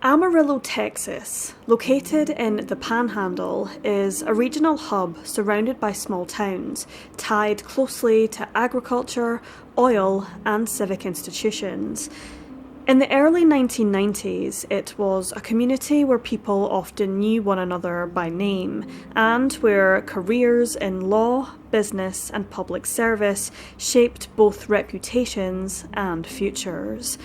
Amarillo, Texas, located in the Panhandle, is a regional hub surrounded by small towns, tied closely to agriculture, oil, and civic institutions. In the early 1990s, it was a community where people often knew one another by name, and where careers in law, business, and public service shaped both reputations and futures.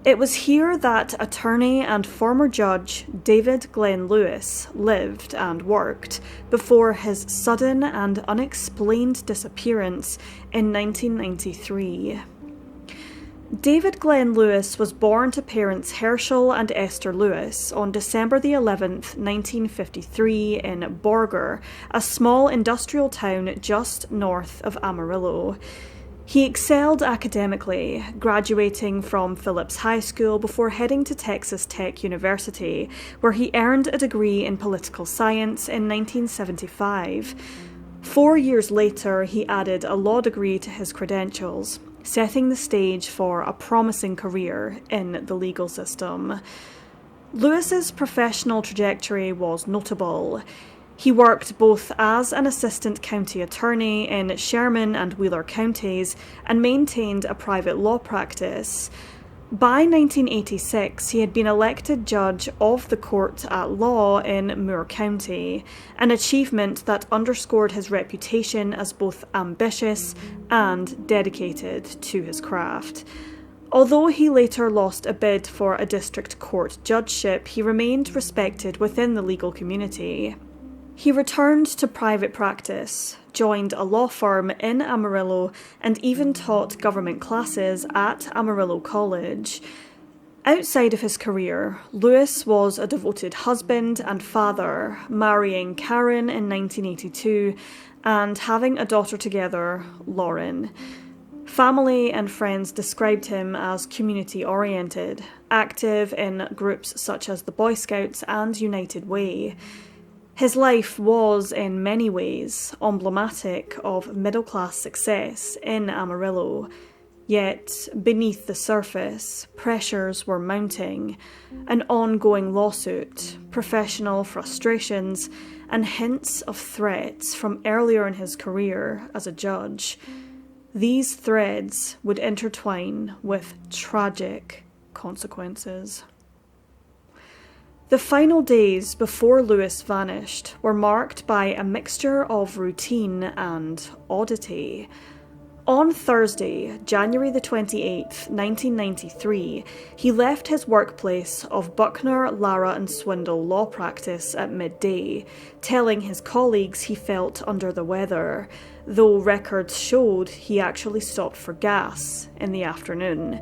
It was here that attorney and former judge David Glenn Lewis lived and worked before his sudden and unexplained disappearance in 1993. David Glenn Lewis was born to parents Herschel and Esther Lewis on December the 11th, 1953 in Borger, a small industrial town just north of Amarillo. He excelled academically, graduating from Phillips High School before heading to Texas Tech University, where he earned a degree in political science in 1975. 4 years later, he added a law degree to his credentials, setting the stage for a promising career in the legal system. Lewis's professional trajectory was notable. He worked both as an assistant county attorney in Sherman and Wheeler counties and maintained a private law practice. By 1986, he had been elected judge of the court at law in Moore County, an achievement that underscored his reputation as both ambitious and dedicated to his craft. Although he later lost a bid for a district court judgeship, he remained respected within the legal community. He returned to private practice, joined a law firm in Amarillo, and even taught government classes at Amarillo College. Outside of his career, Lewis was a devoted husband and father, marrying Karen in 1982 and having a daughter together, Lauren. Family and friends described him as community-oriented, active in groups such as the Boy Scouts and United Way. His life was, in many ways, emblematic of middle-class success in Amarillo. Yet, beneath the surface, pressures were mounting, an ongoing lawsuit, professional frustrations, and hints of threats from earlier in his career as a judge. These threads would intertwine with tragic consequences. The final days before Lewis vanished were marked by a mixture of routine and oddity. On Thursday, January the 28th, 1993, he left his workplace of Buckner, Lara and Swindle law practice at midday, telling his colleagues he felt under the weather, though records showed he actually stopped for gas in the afternoon.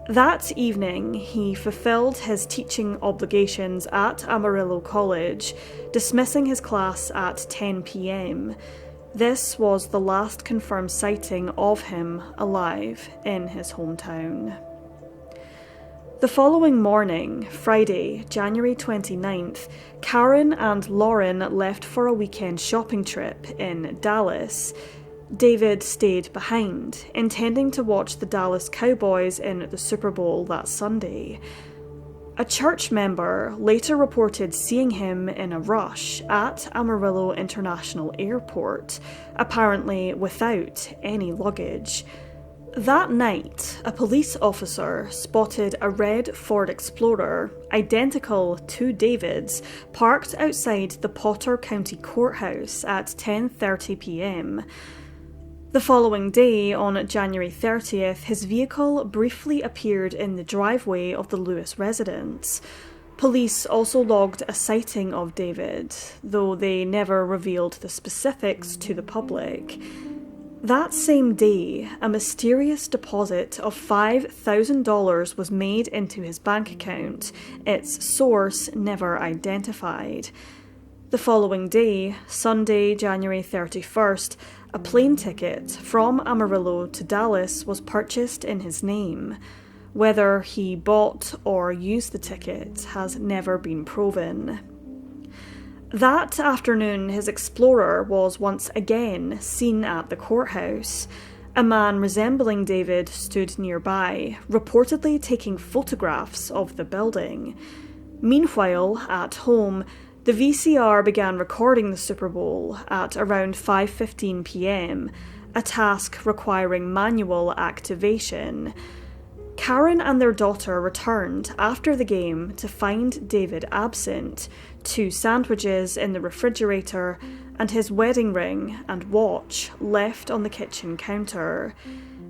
That evening, he fulfilled his teaching obligations at Amarillo College, dismissing his class at 10 p.m. This was the last confirmed sighting of him alive in his hometown. The following morning, Friday, January 29th, Karen and Lauren left for a weekend shopping trip in Dallas. David stayed behind, intending to watch the Dallas Cowboys in the Super Bowl that Sunday. A church member later reported seeing him in a rush at Amarillo International Airport, apparently without any luggage. That night, a police officer spotted a red Ford Explorer, identical to David's, parked outside the Potter County Courthouse at 10:30 p.m. The following day, on January 30th, his vehicle briefly appeared in the driveway of the Lewis residence. Police also logged a sighting of David, though they never revealed the specifics to the public. That same day, a mysterious deposit of $5,000 was made into his bank account, its source never identified. The following day, Sunday, January 31st, a plane ticket from Amarillo to Dallas was purchased in his name. Whether he bought or used the ticket has never been proven. That afternoon, his Explorer was once again seen at the courthouse. A man resembling David stood nearby, reportedly taking photographs of the building. Meanwhile, at home, the VCR began recording the Super Bowl at around 5:15 p.m, a task requiring manual activation. Karen and their daughter returned after the game to find David absent, 2 sandwiches in the refrigerator, and his wedding ring and watch left on the kitchen counter.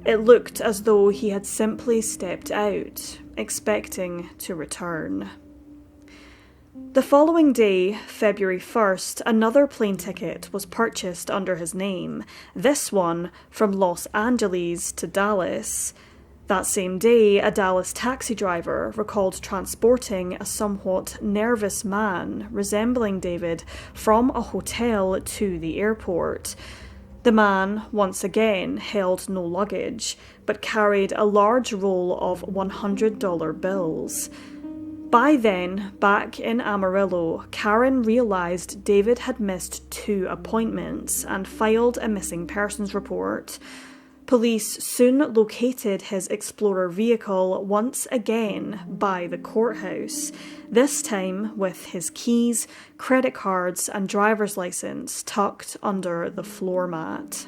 It looked as though he had simply stepped out, expecting to return. The following day, February 1st, another plane ticket was purchased under his name, this one from Los Angeles to Dallas. That same day, a Dallas taxi driver recalled transporting a somewhat nervous man resembling David from a hotel to the airport. The man, once again, held no luggage, but carried a large roll of $100 bills. By then, back in Amarillo, Karen realised David had missed 2 appointments and filed a missing persons report. Police soon located his Explorer vehicle once again by the courthouse, this time with his keys, credit cards and driver's licence tucked under the floor mat.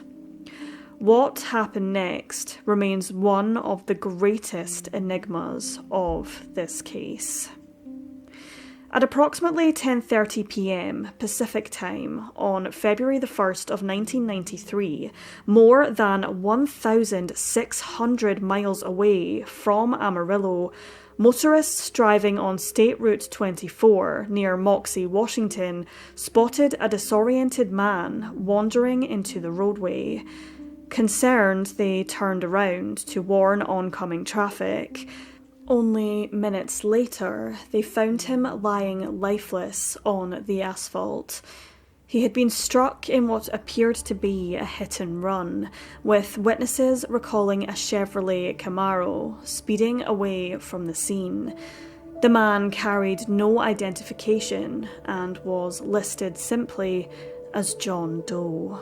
What happened next remains one of the greatest enigmas of this case. At approximately 10:30 p.m. Pacific Time on February the 1st of 1993, more than 1,600 miles away from Amarillo, motorists driving on State Route 24 near Moxie, Washington, spotted a disoriented man wandering into the roadway. Concerned, they turned around to warn oncoming traffic. Only minutes later, they found him lying lifeless on the asphalt. He had been struck in what appeared to be a hit and run, with witnesses recalling a Chevrolet Camaro speeding away from the scene. The man carried no identification and was listed simply as John Doe.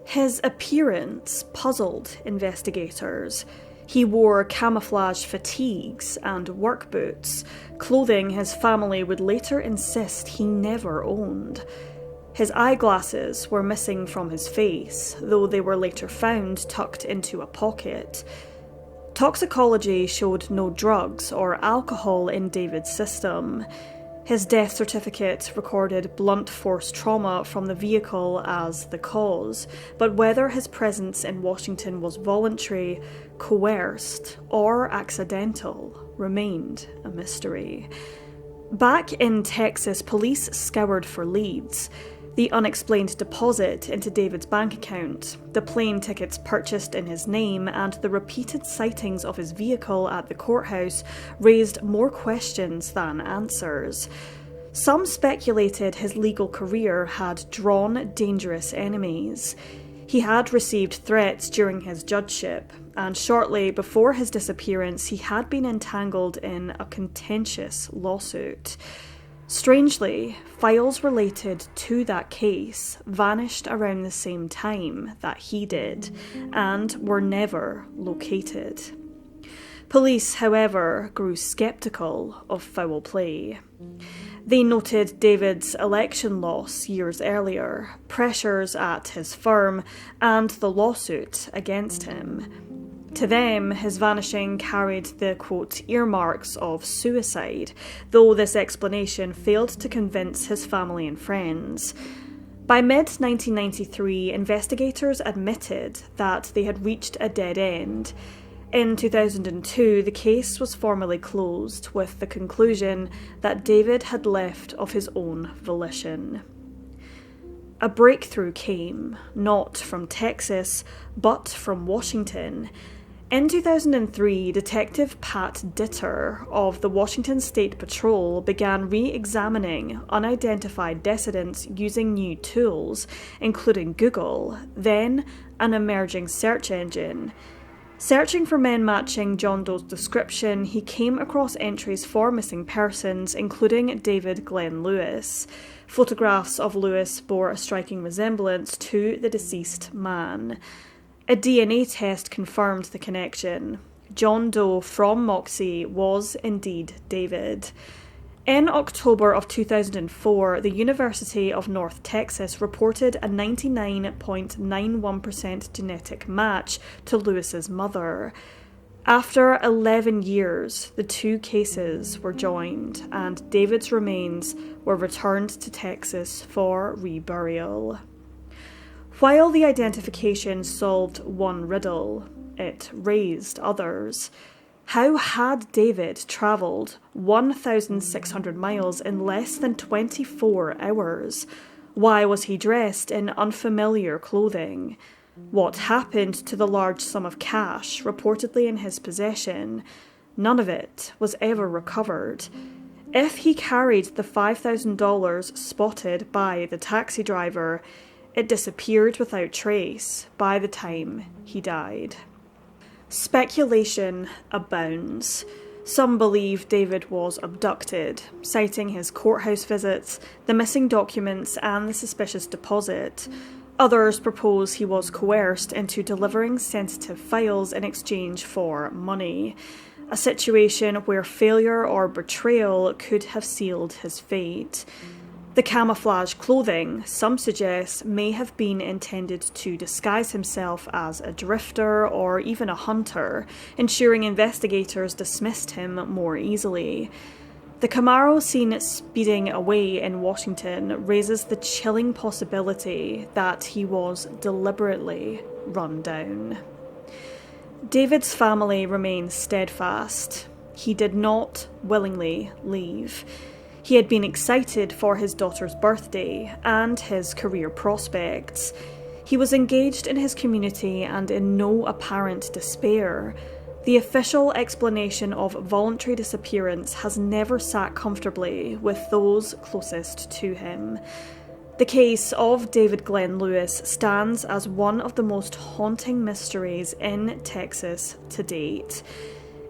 His appearance puzzled investigators. He wore camouflage fatigues and work boots, clothing his family would later insist he never owned. His eyeglasses were missing from his face, though they were later found tucked into a pocket. Toxicology showed no drugs or alcohol in David's system. His death certificate recorded blunt force trauma from the vehicle as the cause, but whether his presence in Washington was voluntary, coerced, or accidental remained a mystery. Back in Texas, police scoured for leads. The unexplained deposit into David's bank account, the plane tickets purchased in his name, and the repeated sightings of his vehicle at the courthouse raised more questions than answers. Some speculated his legal career had drawn dangerous enemies. He had received threats during his judgeship, and shortly before his disappearance, he had been entangled in a contentious lawsuit. Strangely, files related to that case vanished around the same time that he did, and were never located. Police, however, grew sceptical of foul play. They noted David's election loss years earlier, pressures at his firm, and the lawsuit against him. To them, his vanishing carried the, quote, earmarks of suicide, though this explanation failed to convince his family and friends. By mid-1993, investigators admitted that they had reached a dead end. In 2002, the case was formally closed, with the conclusion that David had left of his own volition. A breakthrough came, not from Texas, but from Washington. In 2003, Detective Pat Ditter of the Washington State Patrol began re-examining unidentified dissidents using new tools, including Google, then an emerging search engine. Searching for men matching John Doe's description, he came across entries for missing persons, including David Glenn Lewis. Photographs of Lewis bore a striking resemblance to the deceased man. A DNA test confirmed the connection. John Doe from Moxie was indeed David. In October of 2004, the University of North Texas reported a 99.91% genetic match to Lewis's mother. After 11 years, the two cases were joined, and David's remains were returned to Texas for reburial. While the identification solved one riddle, it raised others. How had David travelled 1,600 miles in less than 24 hours? Why was he dressed in unfamiliar clothing? What happened to the large sum of cash reportedly in his possession? None of it was ever recovered. If he carried the $5,000 spotted by the taxi driver, it disappeared without trace by the time he died. Speculation abounds. Some believe David was abducted, citing his courthouse visits, the missing documents, and the suspicious deposit. Others propose he was coerced into delivering sensitive files in exchange for money, a situation where failure or betrayal could have sealed his fate. The camouflage clothing, some suggest, may have been intended to disguise himself as a drifter or even a hunter, ensuring investigators dismissed him more easily. The Camaro seen speeding away in Washington raises the chilling possibility that he was deliberately run down. David's family remains steadfast. He did not willingly leave. He had been excited for his daughter's birthday and his career prospects. He was engaged in his community and in no apparent despair. The official explanation of voluntary disappearance has never sat comfortably with those closest to him. The case of David Glenn Lewis stands as one of the most haunting mysteries in Texas to date.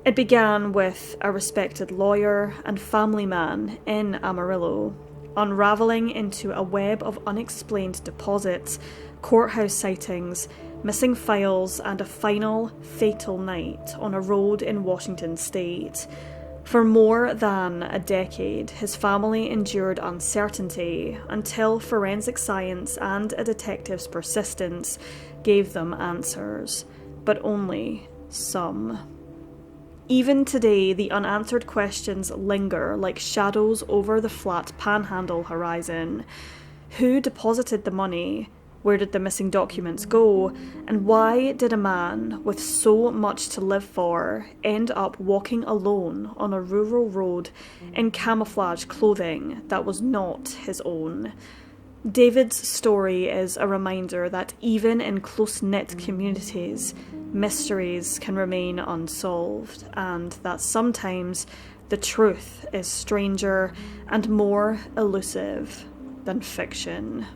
It began with a respected lawyer and family man in Amarillo, unravelling into a web of unexplained deposits, courthouse sightings, missing files, and a final fatal night on a road in Washington state. For more than a decade, his family endured uncertainty until forensic science and a detective's persistence gave them answers, but only some. Even today, the unanswered questions linger like shadows over the flat Panhandle horizon. Who deposited the money? Where did the missing documents go? And why did a man with so much to live for end up walking alone on a rural road in camouflage clothing that was not his own? David's story is a reminder that even in close-knit communities, mysteries can remain unsolved, and that sometimes the truth is stranger and more elusive than fiction.